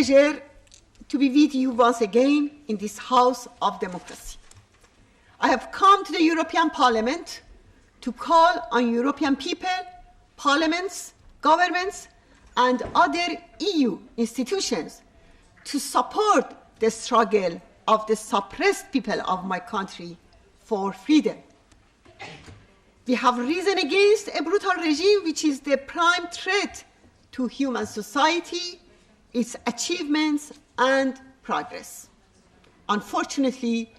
pleasure to be with you once again in this house of democracy. I have come to the European Parliament to call on European people, parliaments, governments, and other EU institutions to support the struggle of the suppressed people of my country for freedom. We have risen against a brutal regime which is the prime threat to human society, its achievements, and progress. Unfortunately,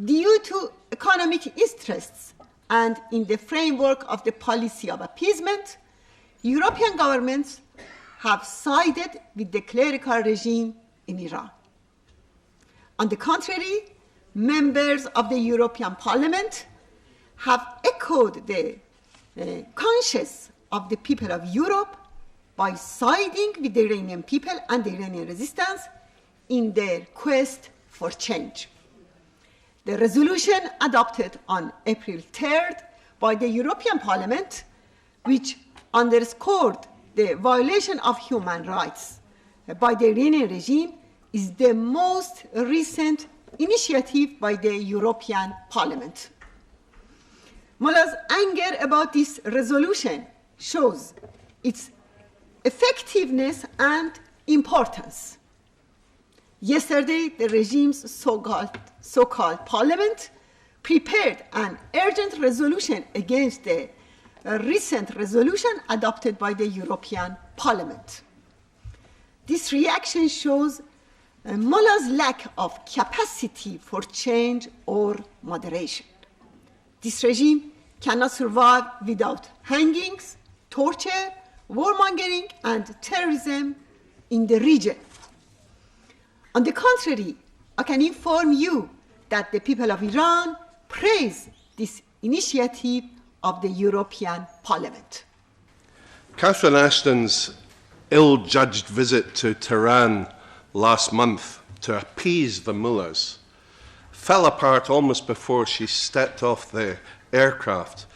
due to economic interests and in the framework of the policy of appeasement, European governments have sided with the clerical regime in Iran. On the contrary, members of the European Parliament have echoed the conscience of the people of Europe by siding with the Iranian people and the Iranian resistance in their quest for change. The resolution adopted on April 3rd by the European Parliament, which underscored the violation of human rights by the Iranian regime, is the most recent initiative by the European Parliament. Mullah's anger about this resolution shows its effectiveness and importance. Yesterday, the regime's so-called parliament prepared an urgent resolution against the recent resolution adopted by the European Parliament. This reaction shows Mullah's lack of capacity for change or moderation. This regime cannot survive without hangings, torture, warmongering, and terrorism in the region. On the contrary, I can inform you that the people of Iran praise this initiative of the European Parliament. Catherine Ashton's ill-judged visit to Tehran last month to appease the mullahs fell apart almost before she stepped off the aircraft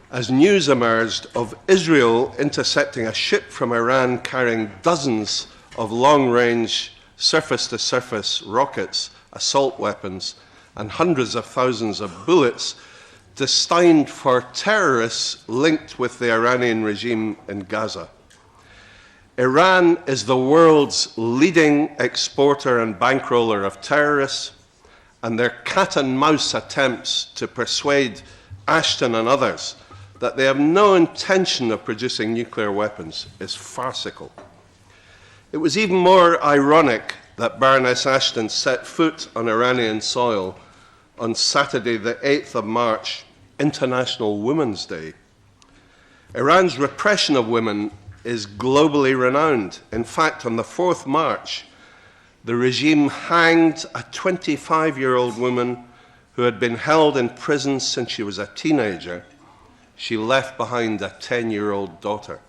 as news emerged of Israel intercepting a ship from Iran carrying dozens of long-range surface-to-surface rockets, assault weapons, and hundreds of thousands of bullets destined for terrorists linked with the Iranian regime in Gaza. Iran is the world's leading exporter and bankroller of terrorists, and their cat-and-mouse attempts to persuade Ashton and others that they have no intention of producing nuclear weapons is farcical. It was even more ironic that Baroness Ashton set foot on Iranian soil on Saturday, the 8th of March, International Women's Day. Iran's repression of women is globally renowned. In fact, on the 4th March, the regime hanged a 25-year-old woman who had been held in prison since she was a teenager. She left behind a 10-year-old daughter.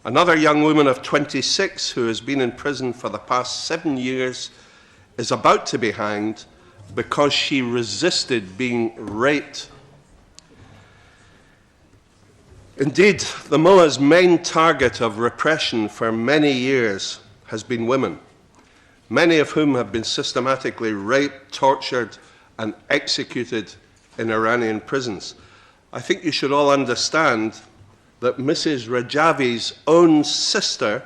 Another young woman of 26 who has been in prison for the past 7 years is about to be hanged because she resisted being raped. Indeed, the mullah's main target of repression for many years has been women, many of whom have been systematically raped, tortured, and executed in Iranian prisons. I think you should all understand that Mrs. Rajavi's own sister,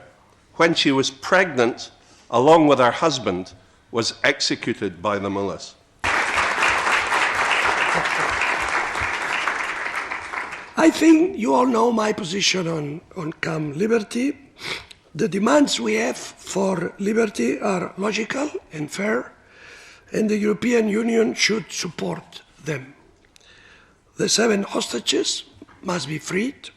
when she was pregnant, along with her husband, was executed by the mullahs. I think you all know my position on Camp Liberty. The demands we have for liberty are logical and fair, and the European Union should support them. The 7 hostages must be freed.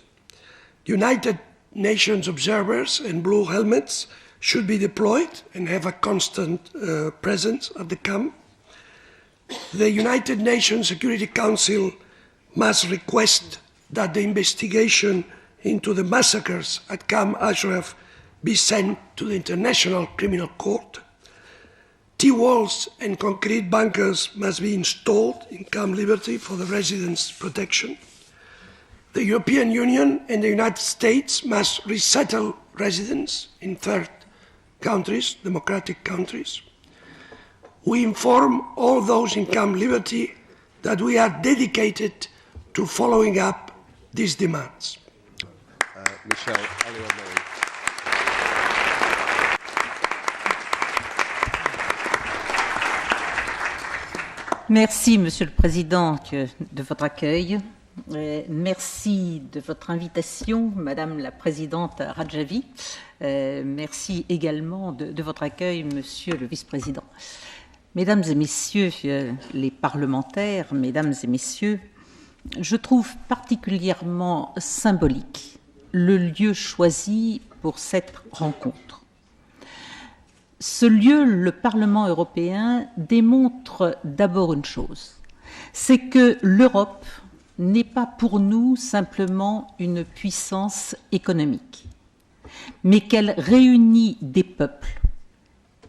United Nations observers and blue helmets should be deployed and have a constant presence at the camp. The United Nations Security Council must request that the investigation into the massacres at Camp Ashraf be sent to the International Criminal Court. T-walls and concrete bunkers must be installed in Camp Liberty for the residents' protection. The European Union and the United States must resettle residents in third countries, democratic countries. We inform all those in Camp Liberty that we are dedicated to following up these demands. Michel, Merci, Monsieur le Président, de votre accueil. Merci de votre invitation, Madame la Présidente Rajavi. Merci également de votre accueil, Monsieur le Vice-président. Mesdames et Messieurs les parlementaires, Mesdames et Messieurs, je trouve particulièrement symbolique le lieu choisi pour cette rencontre. Ce lieu, le Parlement européen, démontre d'abord une chose, c'est que l'Europe n'est pas pour nous simplement une puissance économique, mais qu'elle réunit des peuples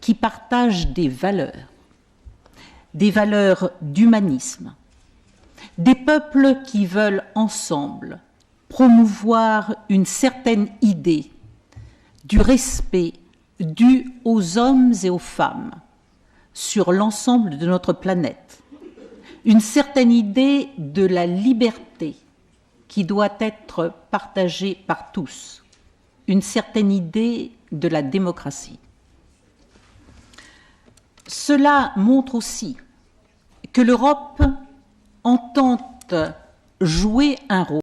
qui partagent des valeurs d'humanisme, des peuples qui veulent ensemble promouvoir une certaine idée du respect dû aux hommes et aux femmes sur l'ensemble de notre planète, une certaine idée de la liberté qui doit être partagée par tous, une certaine idée de la démocratie. Cela montre aussi que l'Europe entend jouer un rôle